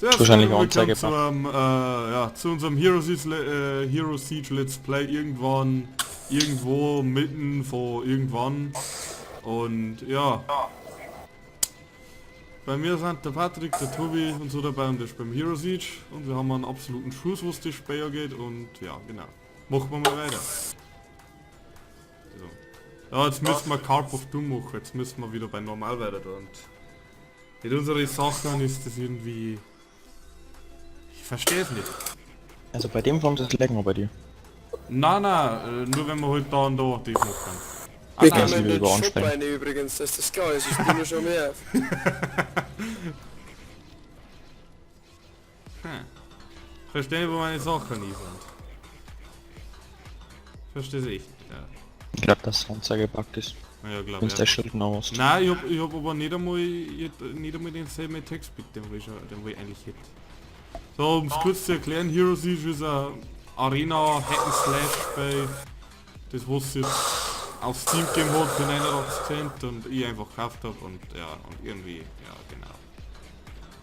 Zuerst Wahrscheinlich willkommen Anzeige zu unserem Hero Siege Let's Play irgendwo mitten vor irgendwann. Und ja, bei mir sind der Patrick, der Tobi und so dabei und das ist beim Hero Siege und wir haben einen absoluten Schuss, was das Spiel geht und ja, genau. Machen wir mal weiter. So. Ja, jetzt müssen wir Carp of Doom machen, jetzt müssen wir wieder bei normal weiter da und mit unseren Sachen ist das irgendwie... Ich verstehe es nicht. Also bei dem Form ist es länger bei dir. Nein, nur wenn wir halt da und da das machen. Wir nein, können sie in will den Shop anstrengen. rein übrigens, dass das klar ist, ich bin ja schon mehr. Verstehe, wo meine Sachen nie sind. Versteh's echt, ja. Ich glaube, dass die Anzeige gepackt ist. Ja, glaube Wenn ich. du der Schild noch hast. Nein, ich hab aber nicht einmal denselben Text mit dem, wo ich eigentlich hätte. So, um es kurz zu erklären, Hero Siege ist ein Arena Hack-and-Slash Spiel, das was jetzt auf Steam gegeben hat für 89 Cent und ich einfach gekauft habe und ja, und irgendwie, ja genau.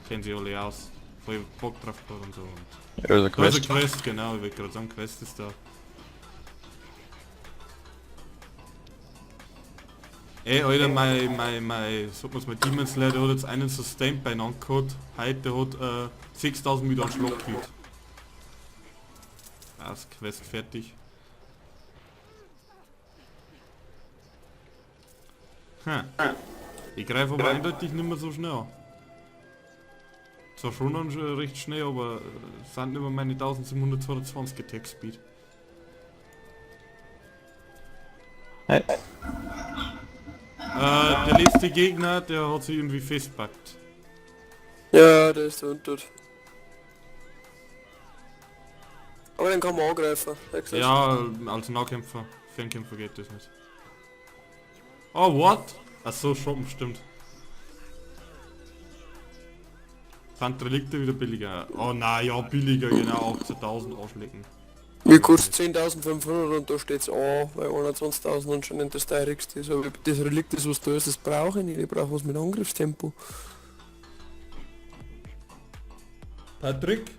Kennen sie alle aus, voll Bock drauf gehabt und so. Und Also da ist Quest. eine Quest, genau, ich will gerade sagen, Quest ist da. Ey, Alter, mein Demon Slayer, der hat jetzt einen Sustain beieinander gehabt. Heute, der hat 6000 mit an Schlag gekriegt. Das Quest fertig. Ich greife aber eindeutig nicht mehr so schnell an. Zwar schon dann schon recht schnell, aber sind über meine 1722 Attack Speed. Hey. Der letzte Gegner, der hat sich irgendwie festpackt. Ja, der ist da unten. Aber den kann man angreifen. Ja, als Nahkämpfer, Fernkämpfer geht das nicht. Oh, what? Achso, Shoppen, stimmt. Sind Relikte wieder billiger? Oh nein, ja, billiger, genau, 18.000 anschlägen. Mir kostet 10.500 und da steht's an, weil 21.000 anscheinend das teuerste ist. Aber das Relikt ist, was da ist, das brauche ich nicht. Ich brauche was mit Angriffstempo. Patrick?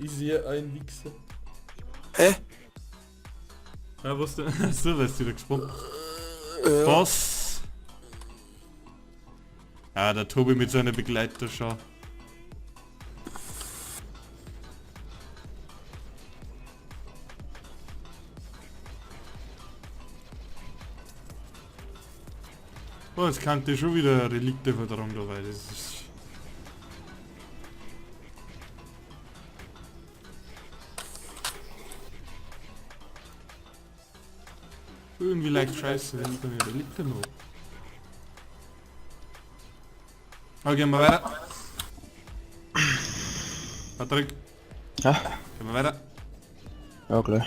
Ich sehe ein Wichser. Hä? Ja, was denn? So, weißt du wieder gespannt. Ja. Was? Ja, der Tobi mit seiner Begleiter schon. Oh, jetzt kannte schon wieder Relikte verdrängt dabei, das ist... Irgendwie leicht scheiße, wenn ich keine Relikte noch. Okay, gehen wir weiter. Patrick, Ja? gehen wir weiter. Ja, gleich.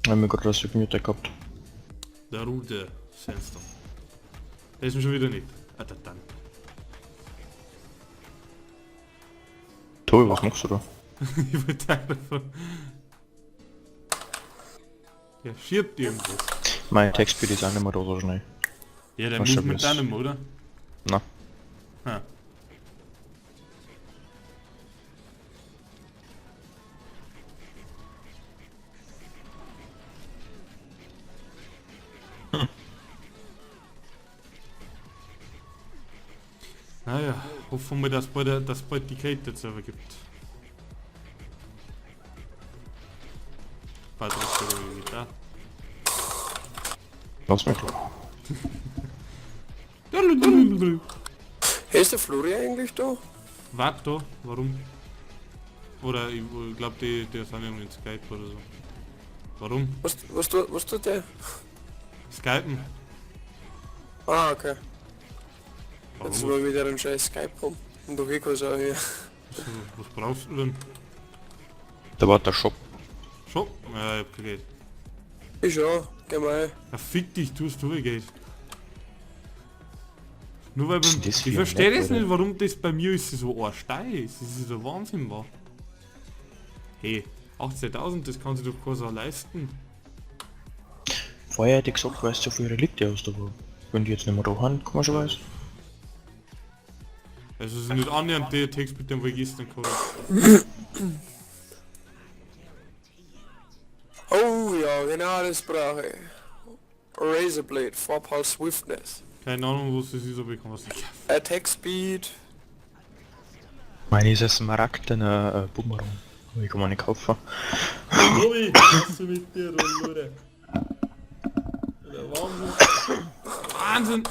Haben wir gerade das Mute gehabt. Der Rude Sandstorm. Der ist mir schon wieder nicht. Ah, dann. Tobi, was machst du da? Ich wollte davon. Der schiebt irgendwas. Mein Textbild ist auch nicht mehr da so schnell. Ja, der Was muss schon mit ist. deinem, oder? Na. Ha. Naja, hoffen wir, dass bald die Kate jetzt aber gibt. Patrick ist wieder da. Lass mich. Hey, ist der Flori eigentlich da? Wart da, warum? Oder ich glaube die sind irgendwie in Skype oder so. Warum? Was tut der? Skypen? Ah, okay. Jetzt Warum? mal wieder ein scheiß Skype rum. Und da geht was auch hier. Was brauchst du denn? Da war der Shop. Schon? Ja, ich hab kein Geld. Ich schon, geh mal. Ja, fick dich, tust du Geld. Nur weil beim, Das ist ich wie verstehe nett, das oder? nicht, warum das bei mir ist so arschteil ist. Das ist der Wahnsinn war. Hey, 18.000, das kann sich doch keiner so leisten. Vorher hätte ich gesagt, weißt du, wie viele Relikte hast du, aber wenn die jetzt nicht mehr da haben, kann man schon weiß. Also es ist nicht annähernd der Text mit dem Register kann. Oh ja, genau das brauche ich. Razorblade, Vorpal Swiftness. Keine Ahnung, was das ist, aber ich kann was nicht. Attack Speed. Meine ist ein smaragdener Bumerang. Aber ich kann mir nicht kaufen. Tobi, was du mit dir rum, Leute? Der Wahnsinn. Wahnsinn!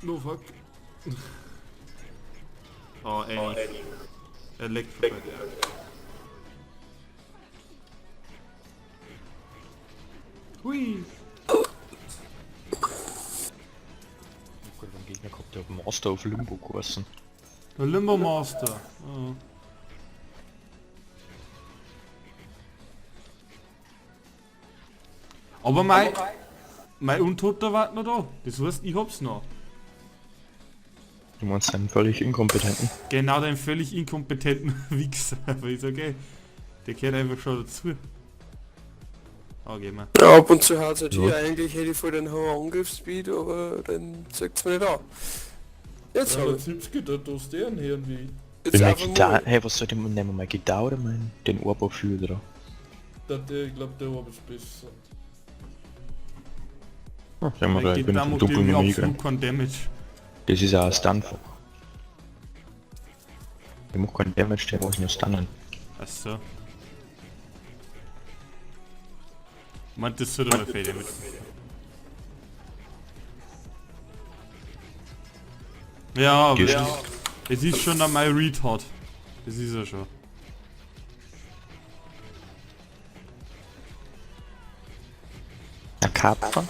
No fuck. Oh ey. Elektro. Hui. Ich hab einen Gegner gehabt, der hat Master of Limbo geheißen. Der Limbo Master. Ja. Aber mein Untoter war noch da. Das heißt, ich hab's noch. Du meinst einen völlig inkompetenten? Genau den völlig inkompetenten Wichser. Aber ist okay. Der gehört einfach schon dazu. Ah, geh mal. Ja, ab und zu haut es Ja. hier. Eigentlich hätte ich voll den hohen Angriffsspeed, aber dann zeigt es mir nicht an. Jetzt habe ich. 70 da tust du einen Hirn wie. Jetzt Bin meine einfach Gitarre, mal. hey, was soll ich nehmen? Meine Gitarre oder den Ohrbohrführer drauf? Ich glaub, der war was besser. Ach, sag mal, Der ich bin da vom macht Doppel irgendwie noch nie absolut keinen Damage. Das ist auch ein Stunfall. Ich mach keinen Damage, der muss nur stunnen. Achso. Meint das sollte mal viel Damage. Ja, aber Gehst ja. Es ist schon an mein Retard. Das ist er schon. Ein Kappa?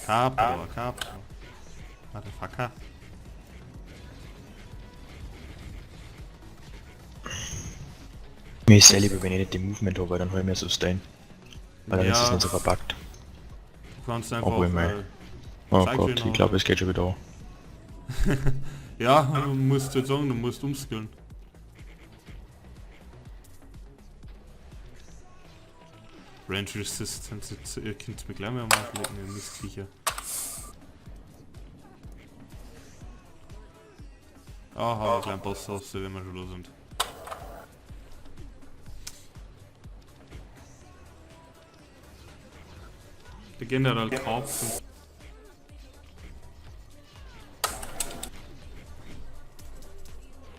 Capra. Motherfucker. Mir ist sehr lieber, wenn ich nicht die Movement habe, weil dann hol ich mir Sustain. Weil dann ist es Ja, nicht so verpackt. du kannst einfach... Obwohl, Oh Zeig Gott, dir noch, ich glaube oder? es geht schon wieder an. ja, du musst jetzt sagen, du musst umskillen. Range Resistance, jetzt, ihr könnt mir gleich mal auflegen, ihr Mistviecher. Aha, ein kleiner Boss aus, wenn wir schon da sind. Der General kauft.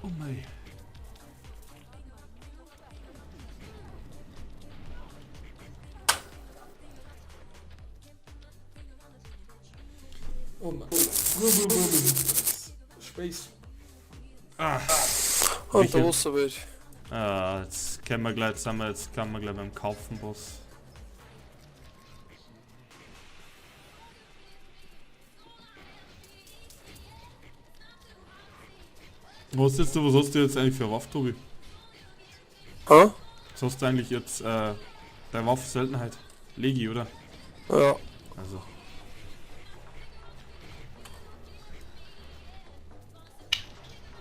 Oh mein. Oh Mann. Space. Ah. Und Michael. der Wasserwelt. Ah, jetzt können wir gleich zusammen, jetzt kann man gleich beim Kaufen, Boss. Was hast du jetzt eigentlich für Waffe, Tobi? Ha? Was hast du eigentlich jetzt, deine Waffe-Seltenheit? Legi, oder? Ja. Also.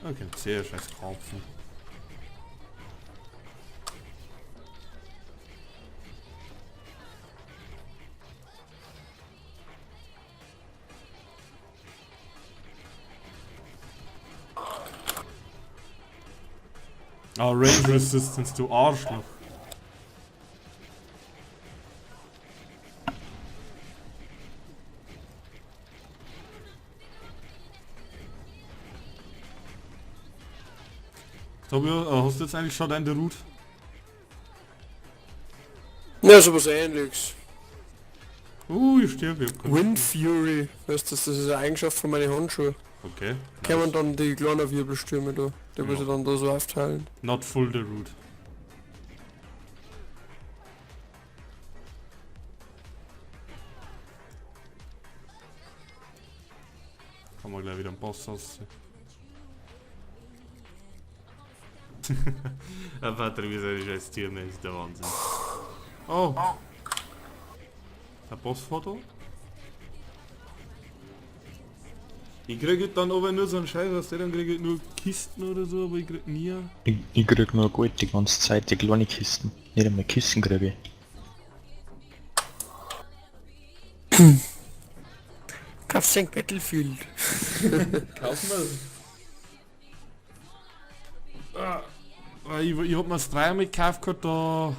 Okay, sehr scheiß Kaufen. Ah, Range Resistance, du Arschloch. Tobi, hast du jetzt eigentlich schon deine Route? Ja, sowas ähnliches. Ich sterbe. Ich hab keinen- Wind Fury. Weißt du, das ist eine Eigenschaft von meinen Handschuhen. Okay. Kann man Nice. dann die kleinen Wirbelstürme da. Die muss Ja. ich dann da so aufteilen. Not full the route. Kann man gleich wieder einen Boss aus. Der Patrick ist ein scheiß Tier, das ist der Wahnsinn. Oh! Der Bossfoto? Ich kriege dann aber nur so einen Scheiß, was der dann kriege ich nur Kisten oder so, aber ich krieg nie. Ich krieg nur Gold die ganze Zeit, die kleine Kisten. Nicht einmal Kisten kriege ich. Kaufst du ein Battlefield? Kaufen wir. Ich hab mir das 3 mitgekauft gehabt, da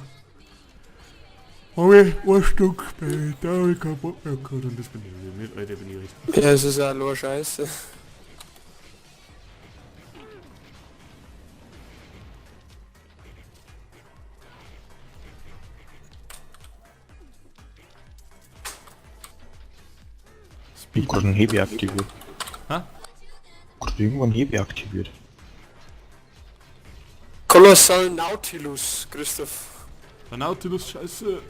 hab ich ein Stück gespielt, da hab ich keinen Bock mehr gehabt und das bin ich nicht, Alter, bin ich richtig. Ja, es ist auch nur Scheiße. Ich hab gerade einen Hebel aktiviert. Hä? Gerade irgendwo einen Hebel aktiviert. Kolossal Nautilus, Christoph. Der Nautilus, scheiße.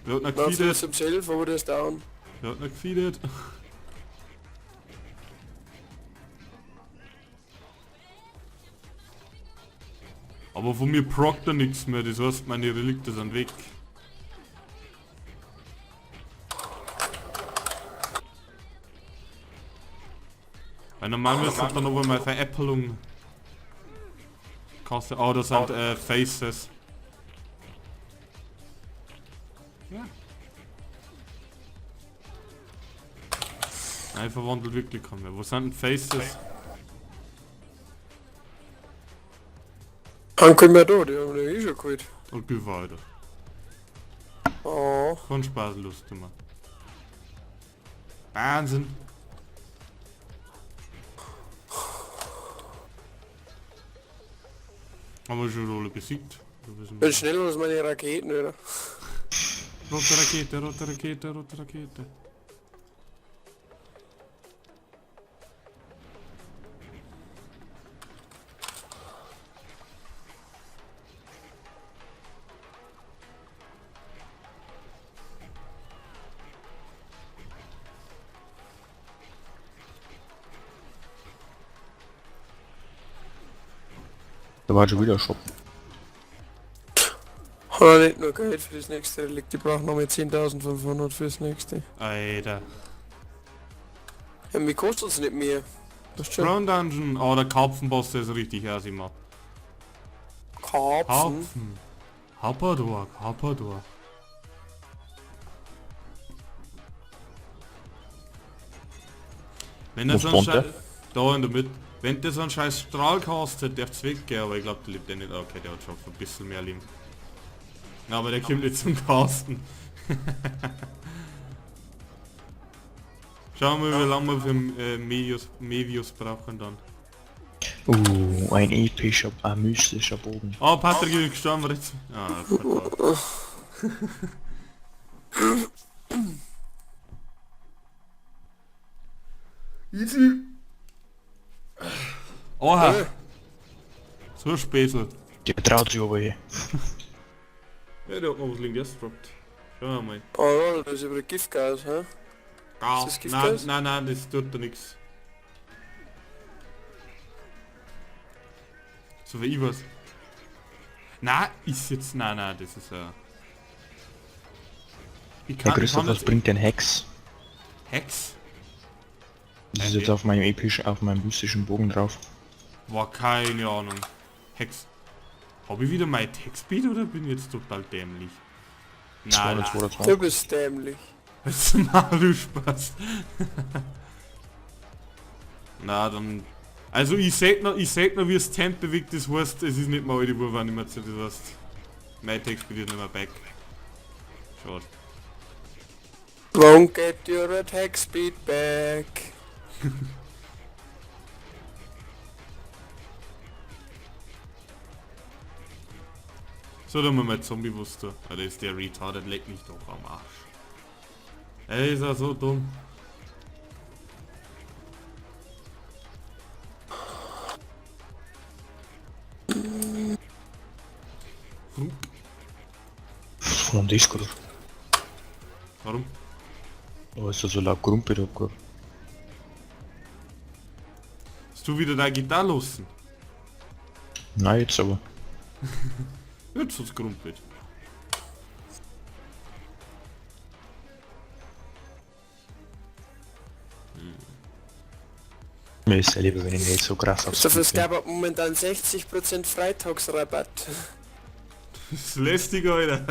Wer hat noch Nautilus gefeedet? himself, aber der ist down. Wer hat noch gefeedet? Aber von mir prockt er nichts mehr, das heißt meine Relikte sind weg. Weil normal müsste dann aber mal Veräppelung kosten. Oh, das sind Faces. Ja. Nein, verwandelt wirklich kaum mehr. Wo sind denn Faces? Dann können wir da, die haben wir eh schon geholt. Und geh weiter. Oh. Von Spaß Lust immer. Wahnsinn. Haben wir schon alle besiegt? Bin schneller als meine Raketen, oder? Rote Rakete, rote Rakete, rote Rakete. Da war schon wieder Shop. Hat nicht nur Geld für das nächste Relikt, die brauchen noch mal 10.500 fürs nächste. Alter. Ja, mir kostet es nicht mehr. Das ist schon Crown Dungeon. Oh, der Karpfenboss, der ist richtig aus immer. Karpfen. Karpfen. Happador, Happador. Wenn er Wo so ein wohnt Scheiß... der? Da in der Mitte. Wenn der so einen scheiß Strahl kostet, darf es weggehen, aber ich glaube, der lebt ja nicht. Okay, der hat schon ein bisschen mehr Leben. Na, aber der kommt nicht zum Casten. Schauen wir, wie lange wir für Mevius brauchen dann. Ein epischer, mystischer Bogen. Oh, Patrick ist gestorben jetzt. Ah, verdammt. Easy. Oha. So Späßel. Der traut sich aber eh. Ja, der hat noch was links droppt. Schauen wir mal. Oh, das ist über Giftgas, hä? Ah, das nein, Giftgas? nein, das tut da nichts. So wie ich was. Na, ist jetzt. Nein, das ist ich Herr Christoph, was jetzt- bringt denn Hex? Hex? Das ist jetzt auf meinem auf meinem mystischen Bogen drauf. War keine Ahnung. Hex. Hab ich wieder mein Textbeat oder bin ich jetzt total dämlich? Nein, 222. Du bist dämlich. das ist mal du Spaß. Na dann. Also ich sag noch, wie es Temp bewegt, das heißt, es ist nicht mal alte Wurfanimation, das heißt, mein Text wird nicht mehr back. Schade. Won't get your attack speed back. So, dann mal Zombie-Wuster. Ah, der ist der retarded, leck mich doch am Arsch. Ey, ist er so dumm. Von Discord. Warum? Oh, ist das so laut Grumpel da? Hast du wieder deine Gitarre lassen? Nein, jetzt aber. Jetzt hat's gerumpelt. Mir ist ja lieber, wenn ich nicht so krass aufs Dafür es Bild gab momentan 60% Freitagsrabatt. Das ist lästig, Alter.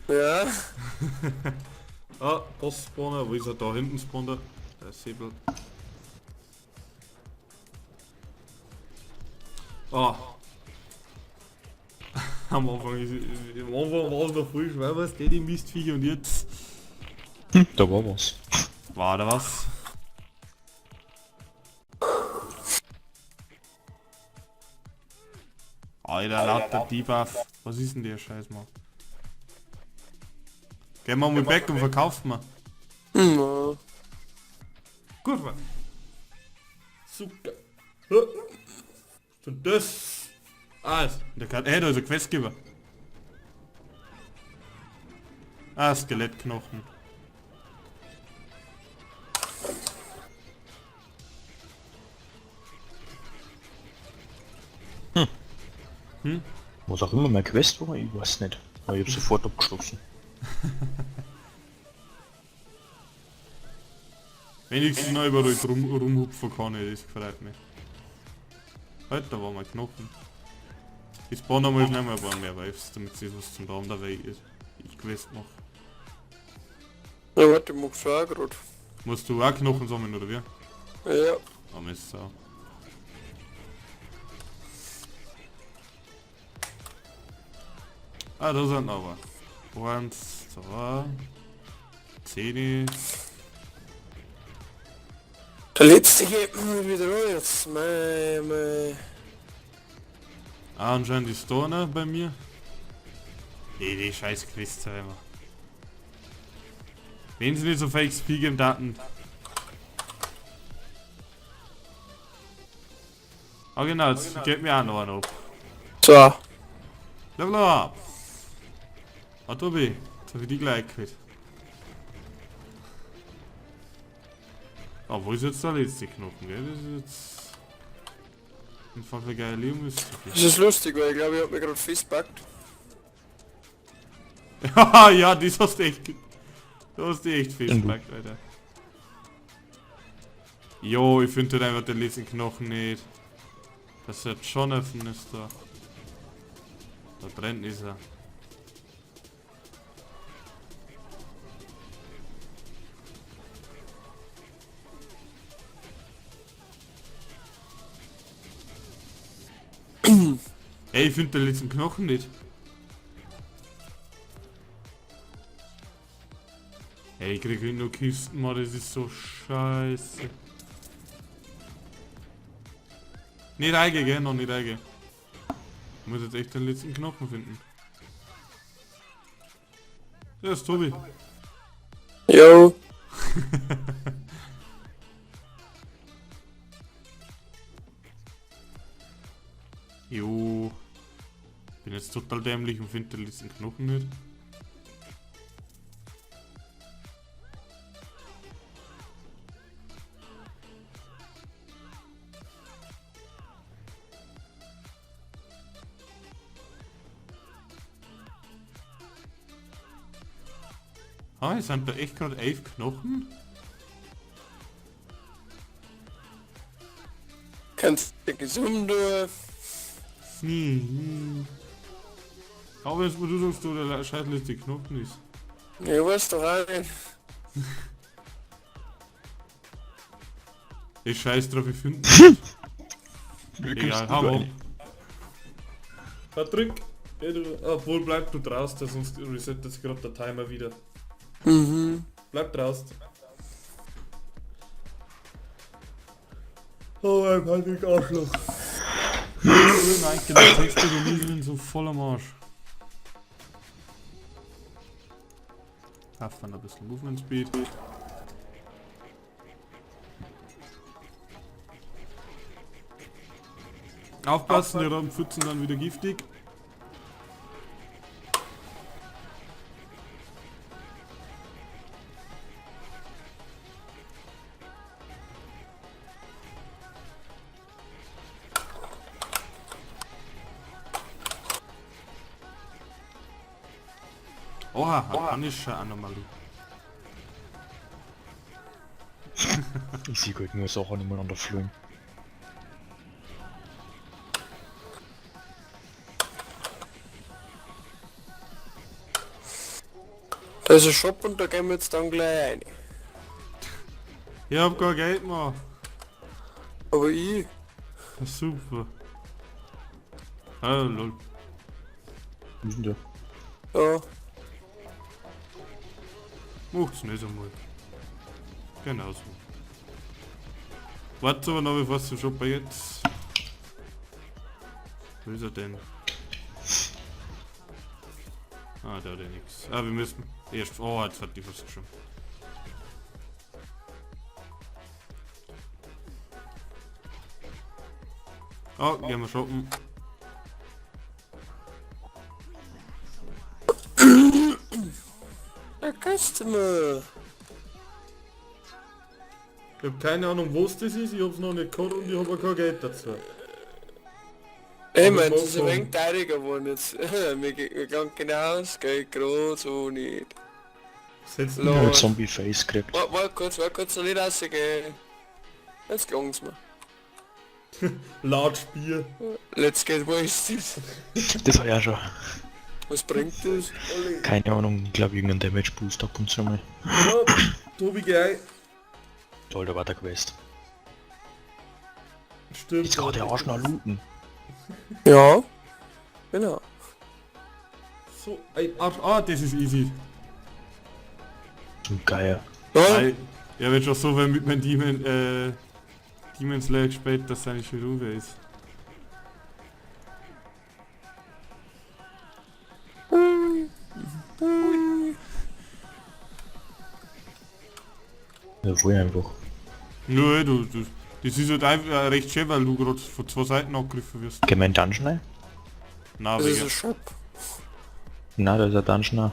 Ja. Ah, Boss-Spawner, wo ist er da hinten Spawner? scheiß Säbel. Oh. Am Anfang war es noch voll schwer, was die Mistviecher und jetzt... Da war was. War da was? Alter, lauter Debuff. Was ist denn der Scheiß, Mann? Gehen wir mal weg und verkaufen wir. Na, Gut, Mann. Super. Was ist denn das? Ah, der kann... Hey, da ist ein Questgeber. Ah, Skelettknochen. Was auch immer mein Quest war, ich weiß nicht. Aber ich hab sofort abgeschlossen. Wenigstens noch überall rumhupfen kann ich, das gefreut mich. Halt, da war mein Knochen. Ich spawn einmal schnell mal ein paar mehr Waves, damit sie was zum Raum dabei ist. Ich Quest noch. ja, warte, ich mach's auch grad. Musst du auch Knochen sammeln, oder wie? Ja, Ah, Mist, so. Ah, da sind aber. 1, 2, 10. der letzte geht mir wieder an jetzt. Mei. Ah, anscheinend ist da einer bei mir. Die scheiß Quests immer. Wenn sie nicht so viel XP geben, Daten. Ah genau, jetzt geht mir auch noch einer ab. So, Level up! Ah, Tobi, jetzt hab ich die gleich gekriegt. Ah, wo ist jetzt der letzte Knochen, gell? Das ist jetzt... einfach eine geile Müsste. das ist lustig, weil ich glaube, ich hab mich gerade festpackt. Ja, das hast du echt... Du hast die echt festgelegt, Alter. Jo, ich finde einfach den letzten Knochen nicht. Das ist Jonathan ist da. Da drin ist er. Ey, ich finde den letzten Knochen nicht. Ey, ich krieg nur Kisten, Mann, das ist so scheiße. Nicht reingehen, gell? Noch nicht reingehen. Ich muss jetzt echt den letzten Knochen finden. Ja, ist Tobi. Jo, Jo. Bin jetzt total dämlich und finde den letzten Knochen nicht. Ah, es sind da echt gerade 11 Knochen? kannst du gesund tun. Aber jetzt, wo du sagst, du der scheißletzte Knochen ist. Ich weiß doch auch nicht. Ich scheiß drauf, ich finde. Egal, hau ab. Patrick! Obwohl, bleib du draußen, sonst resettet sich gerade der Timer wieder. Mhm. Bleib draußen. Oh mein Patrick, Arschloch. Nein, genau, Texte sind so voll am Arsch. Hat man ein bisschen Movement Speed. Aufpassen, die Rabenpfützen dann wieder giftig. Oha, panische Anomalie. Ich sehe halt nur Sachen nebeneinander fliegen. Da ist ein Shop und da gehen wir jetzt dann gleich rein. Ich hab kein Geld mehr. Aber ich. Ja, super. Ah, lol. Wie ist denn der? Ja. Macht's nicht einmal. Genau so. Warte aber noch, bevor es zum Shopper jetzt. Wo ist er denn? Ah, da hat er nix. Ah, wir müssen erst... Oh, jetzt hat die fast schon. Oh, gehen wir shoppen. A customer. Ich hab keine Ahnung, was das ist, ich hab's noch nicht gehabt und ich hab auch kein Geld dazu. Ich Aber mein, ich das ist ein mag wenig teurer geworden jetzt. Mir geht genau das Geld gerade so nicht. Setz Lol. Ja, Zombie-Face gekriegt. Warte kurz, noch nicht rausgehen. Jetzt gelang's mir. Large Bier. Let's get wasted. Das war ja schon. Was bringt das? Keine Ahnung, ich glaube irgendein Damage Boost ab und zu mal. Ja, Tobi, geh. Alter, war der Quest. Stimmt. Jetzt kann der Arsch noch looten. Ja. Genau. So, ein Arsch. Ah, das ist easy. Du Geier. Ja. Weil, ja, wenn schon so, wenn mit meinem Demon Slayer gespielt, dass seine schon rüber ist. Ja, voll einfach. Nö, das ist halt einfach recht schön, weil du gerade von zwei Seiten angegriffen wirst. Gemein Dungeon rein? Na, Das ist wegen. ein Shop. Na, da ist ein Dungeon auch.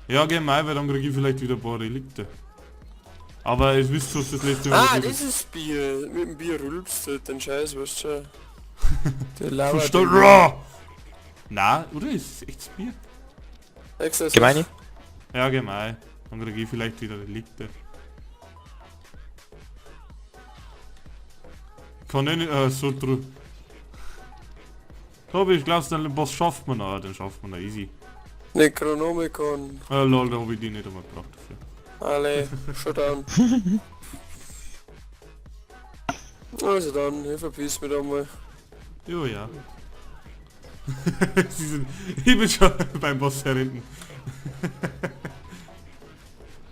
Ja, geh mal, weil dann krieg ich vielleicht wieder ein paar Relikte. Aber es wisst ihr, was das letzte Mal Ah, ist. das ist Bier. Mit dem Bier rülpst du den Scheiß, weißt du schon. Der lauert. Verstand. Raw! Na, oder ist es echtes Bier? Gemeine? Ja, geh mal. Dann krieg ich vielleicht wieder Relikte. Ich kann nicht, so drüber. Tobi, ich glaub's, den Boss schafft man noch. Den schafft man noch easy. Necronomicon. Lol, da hab ich die nicht einmal gebraucht dafür. Alle, schon down. Also dann, ich verpiss mich da mal. Jo, ja. Sie sind, ich bin schon beim Boss herunten.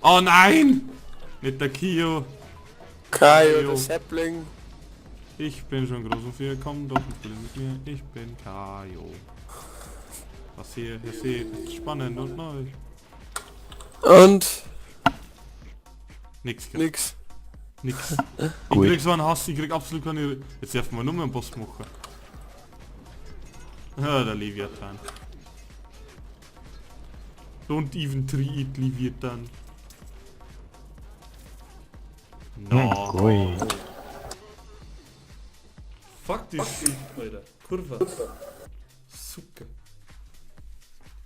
Oh nein! Nicht der Kio. Kaio, Jo. der Sapling. Ich bin schon groß und viel, komm doch und spiel mit mir. Ich bin Kaio. Was hier seht, ist spannend und neu. Und Nix, nix. nix. Ich Gut. krieg so einen Hass, ich krieg absolut keine... Jetzt darf man nur mehr einen Boss machen. Ja, der Leviathan. Don't even treat Leviathan. No. Goi. Fuck this shit, Alter. Kurva. Zucker.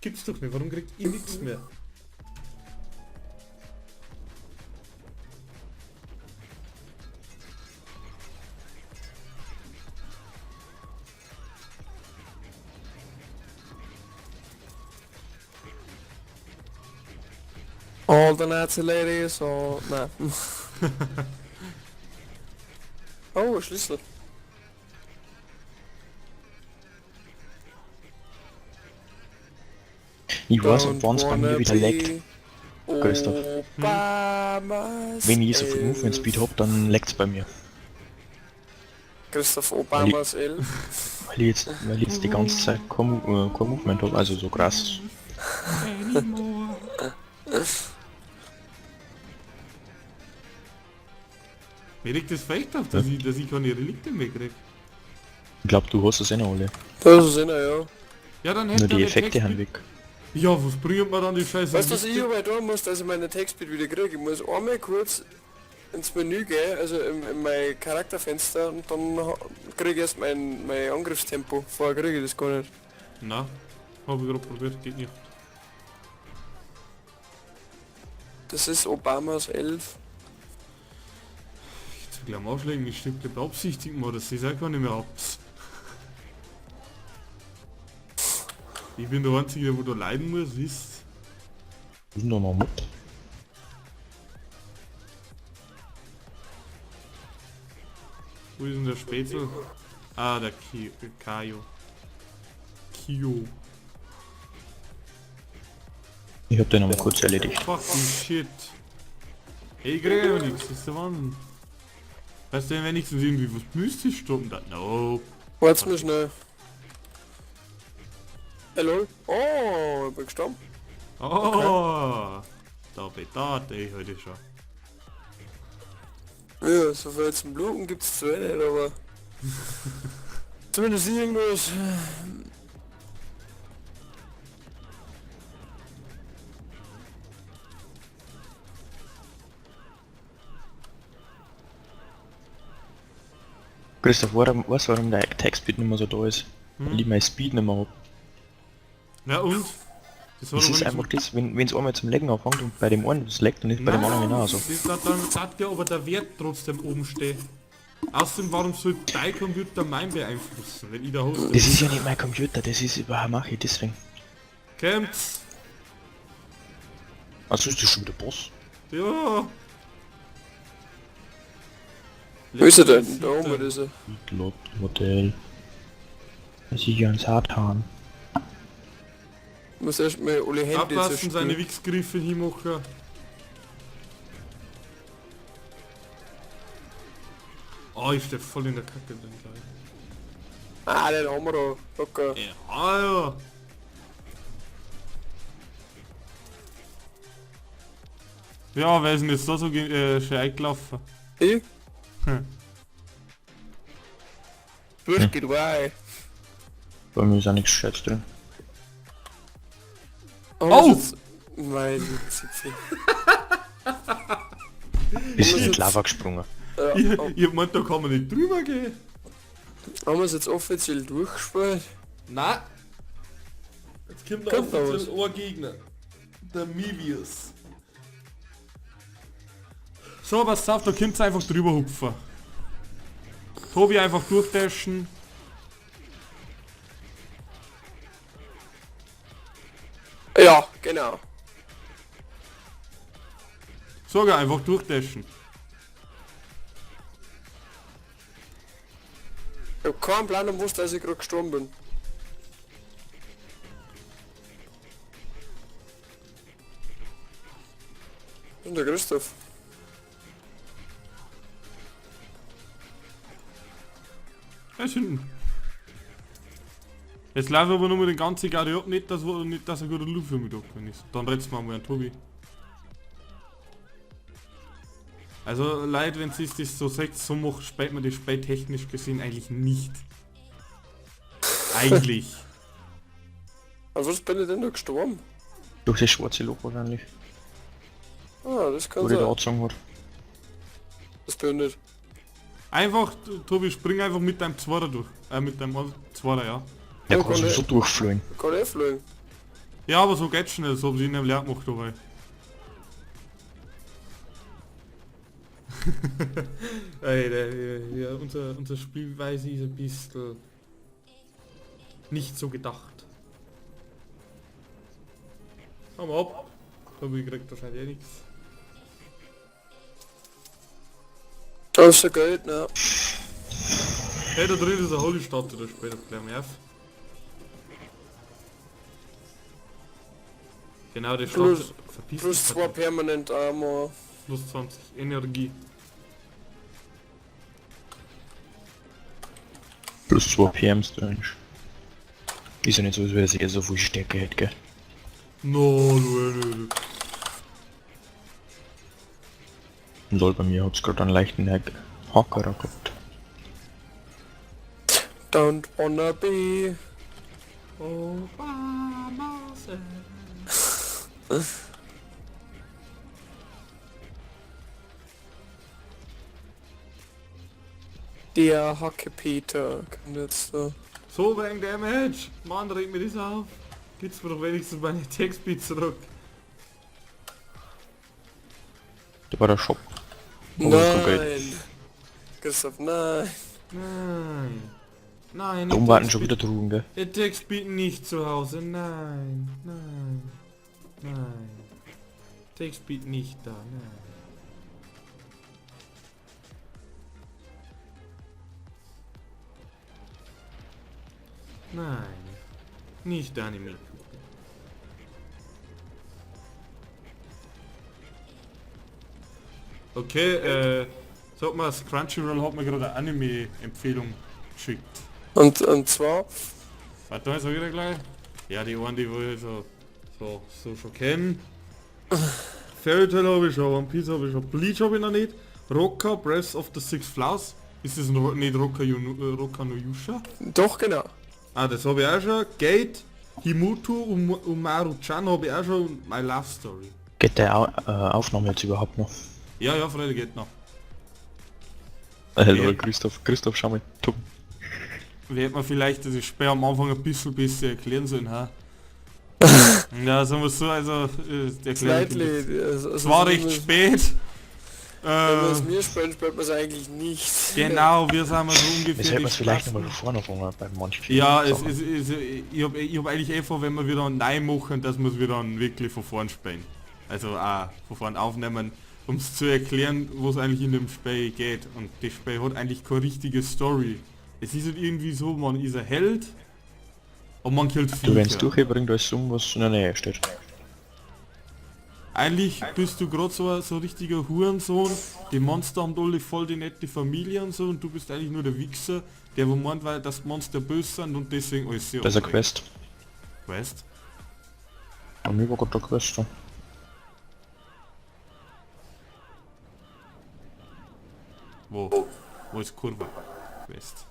Gibt's doch nicht, warum kriegt ihr nichts mehr? All the Nazi ladies, oh, nein. Oh, ein Schlüssel. Ich weiß nicht, Don't wann es bei mir wanna wieder be leckt. Christoph. Obamas Wenn ich so viel Movement Elf. Speed hab, dann leckt's bei mir. Christoph Obamas Elf. Weil ich jetzt die ganze Zeit kein Movement hab, also so krass. Mir liegt das vielleicht auf, dass ich keine Relikte mehr krieg. Ich glaub, du hast es eh noch alle. Das ist einer, ja. Ja, dann hätte Nur die er Effekte Text- haben weg. Ja, was bringt man dann die Scheiße? Weißt du, was ich aber tun muss, dass ich meine Textbild wieder kriege? Ich muss einmal kurz ins Menü gehen, also in mein Charakterfenster und dann kriege ich erst mein Angriffstempo. Vorher kriege ich das gar nicht. Na, hab ich gerade probiert, geht nicht. Das ist Obamas 11. Jetzt gleich mal aufschlägen, ich stimmt beabsichtigen, oder das ist auch gar nicht mehr abs. Ich bin der Einzige, der wo da leiden muss, wisst. Was ist denn da noch mit? Wo ist denn der Spätzle? Ah, der Kajo. Kio. Ich hab den nochmal kurz erledigt. Fucking shit. Ey, ich krieg ja nichts, das ist der Wahnsinn. Weißt du denn wenigstens irgendwie was mystisch stoppen da? No. Warte mal schnell. Hallo? Oh, ich bin gestorben. Oh. Da betate ich heute schon. Ja, so viel zum Bluten gibt's zwar nicht, aber... Zumindest irgendwas. Christoph, weißt du, warum der Textbit nicht mehr so da ist? Weil ich mein Speed nicht mehr hab. Na und? Das war Das doch ist nicht einfach das, wenn es einmal zum Lecken anfängt und bei dem einen das leckt und nicht bei dem anderen genauso. Dann sagt ja, aber der Wert trotzdem oben steht. Außerdem, warum soll dein Computer mein beeinflussen, wenn ich da hoste? Das ist ja nicht mein Computer, das ist überhaupt mache ich deswegen. Kämpft's! Also ist das schon wieder Boss? Ja! Wo ist er denn? Da oben ist er. Lot Modell. Das ist ja ein Satan. Muss erst mal alle Hände Abpassen, seine zerstören. Wichsgriffe hinmachen. Oh, ich stehe voll in der Kacke drin gleich. Ah, den haben wir da. Locker. Ja. Ja, wer ist denn jetzt da so schön eingelaufen? Ich? Hm. Durch geht rein. Bei mir ist auch nichts Scheiß drin. Oh! Mein Zipfel. Bist du muss in die jetzt- Lava gesprungen? Ja, Ich hab gemeint, da kann man nicht drüber gehen. haben wir es jetzt offiziell durchgespielt? Nein. Jetzt kommt Kommt da was? ein Gegner. Der Mivius. So, pass auf, da könnt ihr einfach drüber hupfen. Tobi einfach durchdashen. Ja, genau. Sogar einfach durchdashen. Ich hab keinen Plan, um was dass ich gerade gestorben bin. Wo ist denn der Christoph? Ja, schön. Jetzt laufe ich aber nur mit den ganzen Garde ab, nicht dass er gute Luft für mich da ist. Dann red's mal an Tobi. Also Leute, wenn sie das so sagt, so macht, spielt man das Spiel technisch gesehen eigentlich nicht. Eigentlich. An was bin ich denn da gestorben? Durch das schwarze Loch wahrscheinlich. Ah, das kann Wo der da sein. angezogen hat. Das bin ich nicht. Einfach, Tobi, spring einfach mit deinem Zwarer durch. Mit deinem Zwarer, ja. Der Ja, kann kann sowieso durchfliegen. Kann ich fliegen. Ja, aber so geht's schnell, so hab ich in einem Lehr gemacht dabei. Ey, unser Spielweise ist ein bisschen nicht so gedacht. Komm ab. Tobi kriegt wahrscheinlich eh nichts. Außer Geld, ne? Hey, da drin ist ein Holy Statue, da später gleich mehr auf. Genau, der Plus- Statue verpisst Plus sich 2 halt. permanent Armor. Plus 20 Energie. Plus 2 PMs drin. Ist ja nicht so, als wäre sie so viel Stärke hätte, gell? No, du. Lol, bei mir hat's gerade einen leichten Hacker gehabt. Don't wanna be. Der Hacke-Peter kann jetzt da. So wegen Damage! Mann, reg mir das auf! Gibt's mir doch wenigstens meine Textbeat zurück. Da war der Shop. Oh, das ist kein Nein! Christoph, nein! Nein. Nein, Da warten schon wieder Truhen, gell? Der Textbeat nicht zu Hause. Nein. Textbeat nicht da, nein. Nein. Nicht Anime. Okay, sag mal, das Crunchyroll hat mir gerade eine Anime-Empfehlung geschickt. Und zwar, Warte mal, sag ich dir gleich. Ja, die einen, die wir so schon kennen. Fairy Tail habe ich schon, One Piece habe ich schon, Bleach habe ich noch nicht. Rocka, Breath of the Six Flowers. Ist das nicht Rocka no Yusha? doch genau. Ah, das habe ich auch schon. Gate, Himuto und Umaru-chan habe ich auch schon. My Love Story. Geht der Aufnahme jetzt überhaupt noch? Ja, Freude geht noch. Hallo Christoph, schau mal. Tup. Wie hätte man vielleicht das Spiel am Anfang ein bisschen besser erklären sollen, ha? Ja, sagen wir so, also Slightly, es war recht spät. Wenn man es mir spielt, spielt man es eigentlich nicht. Genau, wir sind mal so Jetzt ungefähr hätten wir die es vielleicht Straßen. nochmal von vorne anfangen bei manchen. Ja, Sachen. ich hab eigentlich einfach, wenn wir wieder neu machen, dass wir es wieder wirklich von vorn spielen. Also auch von vorn aufnehmen, um es zu erklären, was eigentlich in dem Spiel geht. Und das Spiel hat eigentlich keine richtige Story. Es ist halt irgendwie so, man ist ein Held und man killt Du rennst Viecher. durch, bringt alles um, was in der Nähe steht. Eigentlich bist du gerade so ein richtiger Hurensohn, die Monster haben alle voll die nette Familie und so und du bist eigentlich nur der Wichser, der wo meint, weil das Monster böse sind und deswegen alles sehr Das ist eine Quest. Quest? Bei mir war gerade der Quest. Ja. Wo? Wo ist Kurve? Quest.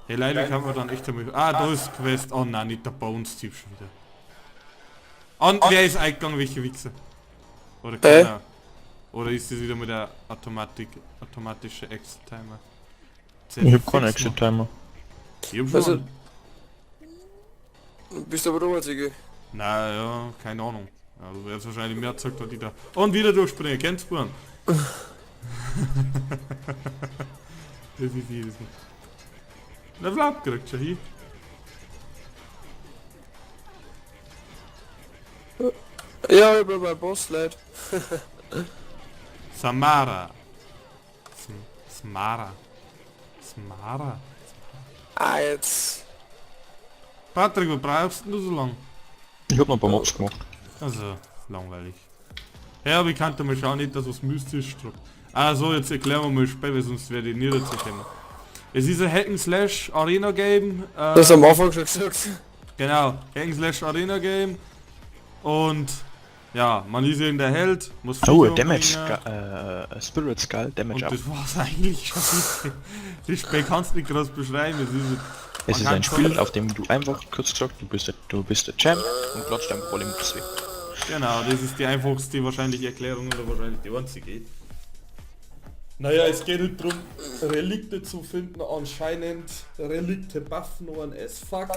Hey leider kann man dann echt einmal... Ah, da ist Quest. Oh nein, nicht der Bones-Typ schon wieder. Und wer ist eingegangen, welche Wichser? Oder keiner? Oder ist das wieder mit der automatische Exit-Timer? Ich hab keinen Exit-Timer. Ich hab schon. Also, bist aber der Einzige. Na ja, keine Ahnung. Ja, du wirst wahrscheinlich mehr gesagt, als ich da. Und wieder durchspringen, kennst du man? Das ist jedes Mal. Na Vlad kriegt schon hin. Ja, ich bin bei Boss, Leute. Samara. Smara. Smara. Ah, jetzt. Patrick, was brauchst du so lang? Ich hab noch ein paar Mobs gemacht. Also, langweilig. Ja, aber ich kannte mal schauen, nicht, dass was mystisch druckt. Ah so, jetzt erklären wir mal später, weil sonst werde ich nie dazu kommen. Es ist ein Hack-and-Slash Arena Game. Das hast du am Anfang schon gesagt. Genau, Hack-and-Slash Arena Game. Und ja, man ist eben der Held, muss Oh, Viecher Damage, umbringen. Spirit Skull, Damage Und up. das war's eigentlich schon. Das Spiel kannst du nicht groß beschreiben. Es ist kann ein schon- Spiel, auf dem du einfach, kurz gesagt, du bist der Champ und klatscht einfach alle Mobs weg. Genau, das ist die einfachste wahrscheinlich Erklärung oder wahrscheinlich die einzige. Naja, es geht halt darum, Relikte zu finden, anscheinend Relikte buffen an as fuck.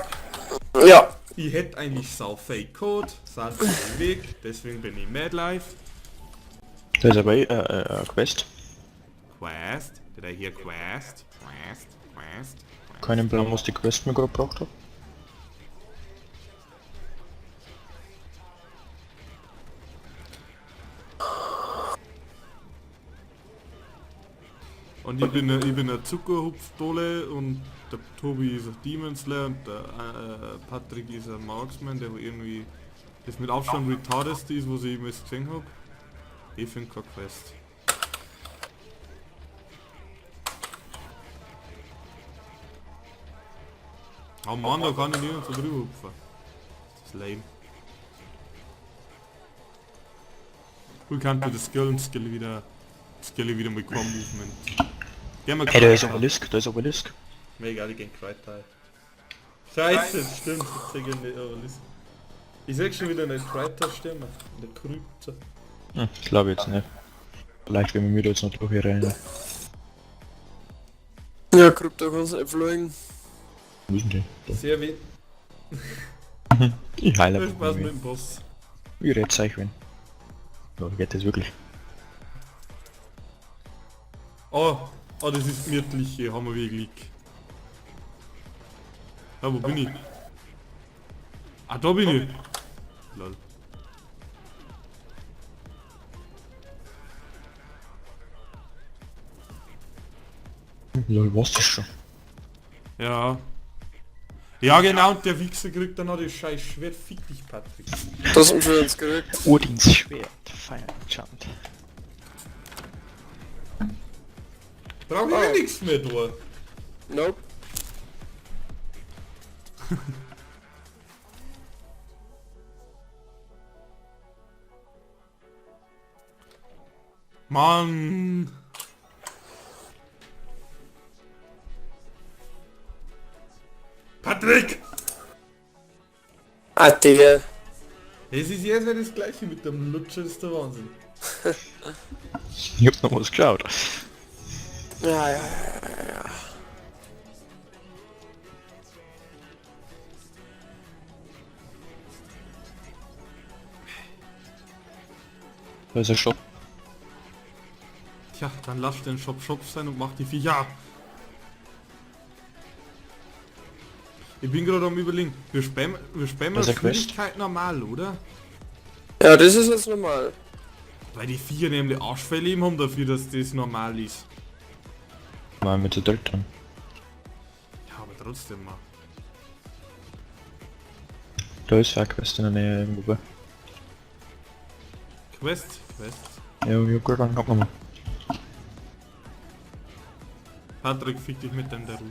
Ja. Ich hätte eigentlich sau Fake Code, sind auf dem Weg, deswegen bin ich Mad Life. Da ist aber eine Quest. Quest, did I hear Quest? Quest. Keinen Plan, was die Quest mir gerade gebracht hat. Und ich bin eine Zuckerhupfdolle und der Tobi ist ein Demon Slayer und der Patrick ist ein Marksman, der wo irgendwie das mit Abstand retardest ist, was ich jemals gesehen habe. Ich finde keine Quest. Oh Mann, da kann ich niemand so drüber hupfen. Das ist lame. Cool, kann du das Skill wieder mit Core Movement. Gehen wir Hey, da ist Obelisk. Mir egal, ich geh Quite. Scheiße, stimmt, ich zeig nicht Obelisk. Ich seh schon wieder eine Quite-Stimme in der Krypta. Hm, ich glaube jetzt nicht. Vielleicht wenn wir mir da jetzt noch durch hier rein. Ja, Krypto kannst du nicht fliegen. Wo sind die? Da. Sehr weh. Ich heile Viel einfach Spaß mit mal. dem Boss. Ich rät's euch wenn. Ja, geht das wirklich? Oh, das ist gemütlich hier, haben wir wirklich. Ja, wo bin ich? Ah, da bin ich. Lol. Lol, was ist schon? Ja, Ja genau, und der Wichser kriegt dann noch das scheiß Schwert. Fick dich, Patrick. Das haben wir uns gekriegt. Odins Schwert. Fire Enchant. Brauch ich ja nichts mehr da. Nope. Mann. Patrick! Ah, Digga. Es ist jetzt wieder das gleiche mit dem Lutscher, das ist der Wahnsinn. Ich hab noch was geschaut. Ja. Da ist ein Shop. Tja, dann lass den Shop sein und mach die Viecher ab. Ich bin gerade am überlegen, wir spammen Das ist ein Quest. Schwierigkeit normal, oder? Ja, das ist jetzt normal. Weil die Viecher nämlich Arschfälle haben dafür, dass das normal ist. Mal mit der dritt dran. Ja, aber trotzdem mal. Da ist ein Quest in der Nähe irgendwo. Quest. Ja, ich hab gerade angehabt nochmal. Patrick, fick dich mit dem der Ruf.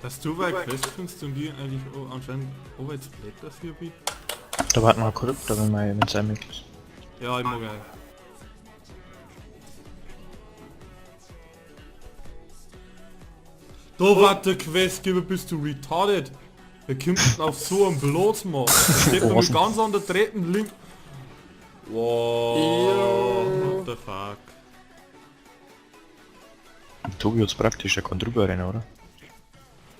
Dass du bei Quest findest und die eigentlich anscheinend jetzt Blatt dafür bin. Da warten wir kurz, da wenn man mit seinem ist. Ja, immer geil. Da war der Questgeber, bist du retarded? Wer kommt denn auf so einen Blödsinn, Mann? Das steht doch mit ganz an der dritten Link. Wow, what the fuck. Tobi hat's praktisch, er kann drüber rennen, oder?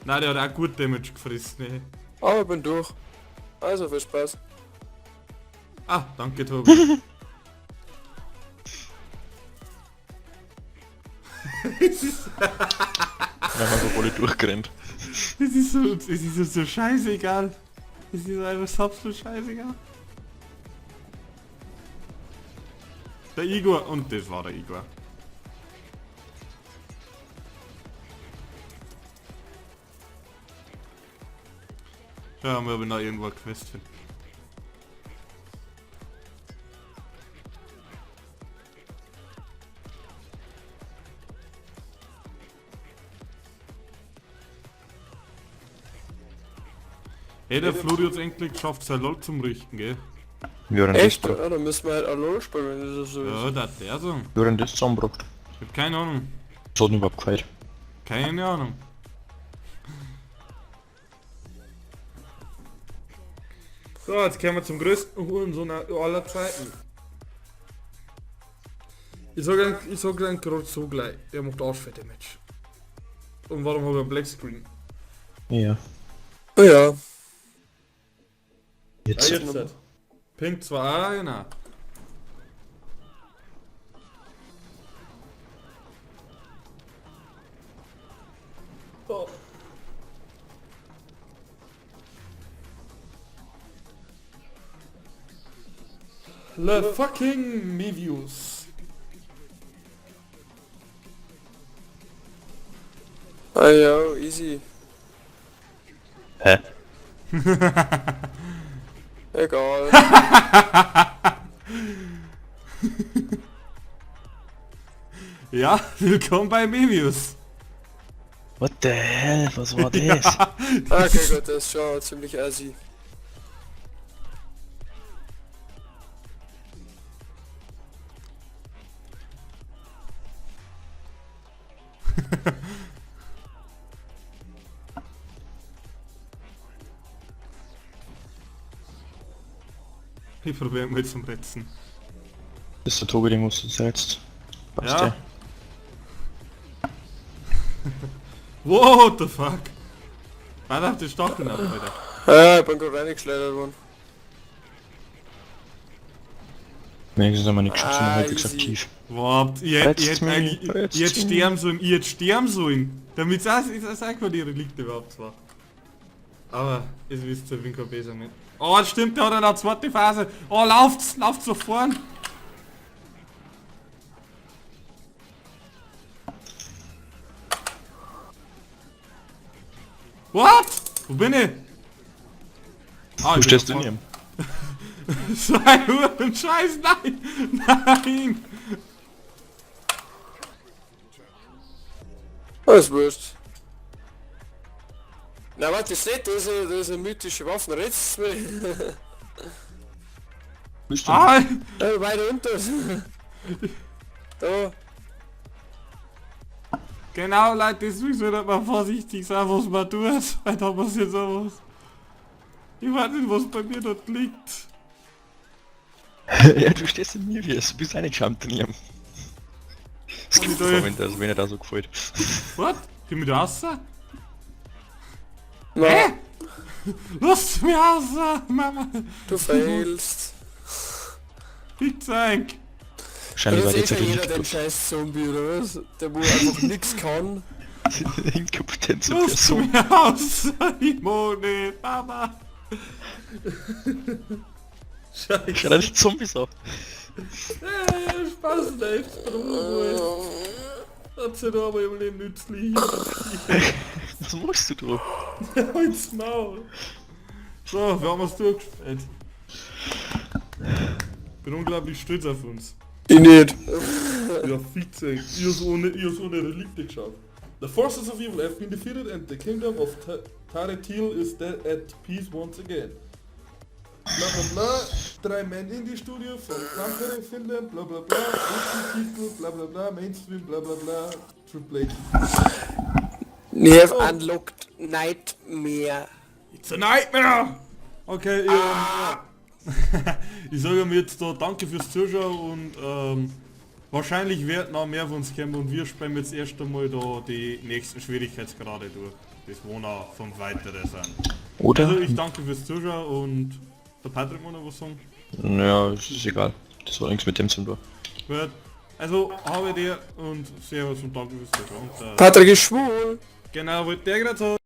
Nein, der hat auch gut Damage gefressen, ne? Aber ich bin durch. Also, viel Spaß. Ah, danke Tobi. Dann haben wir alle durchgerannt. Es ist so scheißegal. Es ist einfach absolut scheißegal. Der Igor, und das war der Igor. Schauen wir, ob wir noch irgendwo eine Quest finden. Hey, der Flori hat's endlich geschafft, sein LOL zum Richten, gell? Wir haben Echt? das Ja, dann müssen wir halt Allo spielen, wenn das so Ja, ist. das der so. Wir haben das zusammengebracht. Ich hab keine Ahnung. Das hat ihn überhaupt gefällt. Keine Ahnung. So, jetzt kommen wir zum größten Hurensohn aller Zeiten. Ich sag dann gerade so gleich, der macht Arschfett-Damage. Und warum habe ich einen Blackscreen? Ja. Oh ja. Jetzt. Jetzt. Pink 2, genau. Oh. Le fucking Mevius. Ah ja, easy. Hä? Egal. Ja, willkommen bei Mevius. What the hell? Was war das? Okay, gut, das ist schon ziemlich assi. Ich probiere mal zum Retzen. Das ist der Tobi, den musst du selbst. Passt Ja. ja. What the fuck? Man hat die Stacheln ab, Alter. Ja, ich bin gerade reingeschleudert worden. Wenigstens haben meine Geschütze noch halbwegs easy. aktiv. Überhaupt, jetzt sterben sollen, jetzt sterben sollen. Damit es auch von ihre Liegt überhaupt zwar. Aber, es wisst ihr, Winker besser nicht. Oh, das stimmt, der hat eine zweite Phase. Oh, lauft's so vorn. What? Wo bin ich? Ah, Wo ich bin stehst da du vorn. neben? Sei Huren, Scheiß, nein! Nein! Alles wurscht. Na warte, das ist nicht, das ist eine mythische Waffe, redet's mich. Bist du? Ah! Weiter unter. Da. Genau, Leute, deswegen sollte man vorsichtig sein, was man tut, weil da passiert sowas. Ich weiß nicht, was bei mir dort liegt. Ja, du stehst in mir wie es. Du bist eingeschammt in ihm. Es gibt da- Momente, also wenn er da so gefällt. Was? Geh mir da raus? Na, Hä? Lass mich raus, Mama! du failst. Bitte zeig! Wahrscheinlich Das war ist jetzt eh ein jeder den scheiß Zombie, oder was? Der wo einfach nix kann. Inkompetenz und Lass Person. mich raus! Simone, Mama! Scheiße! Schau dir die Zombies auf. Spaß nicht, Bruder! Hat sie da aber im Leben nützlich. Was machst du da? Halt's Maul! So, wir haben es durchgespielt. Bin unglaublich stolz auf uns. Ich nicht. Ja, Vize, ihr so ohne Relikte geschafft. The forces of evil have been defeated and the kingdom of Taretil is dead at peace once again. Bla bla bla, 3 Man Indie Studio von Tampere, Finnland, bla bla bla, Titel, bla bla bla, Mainstream, bla bla bla, Triple H. You have unlocked Nightmare. It's a nightmare! Okay, ich sage mir jetzt da danke fürs Zuschauen und wahrscheinlich wird noch mehr von uns kommen und wir spielen jetzt erst einmal da die nächsten Schwierigkeitsgrade durch, bis wo noch 5 weitere sind. Oder? Also ich danke fürs Zuschauen und der Patrick muss noch was sagen. Ja, es ist egal. Das war nichts mit dem zu tun. Gut. Also habe dir und Servus und danke fürs Zuschauen. Und, Patrick ist schwul. genau, wollte der gerade sagen.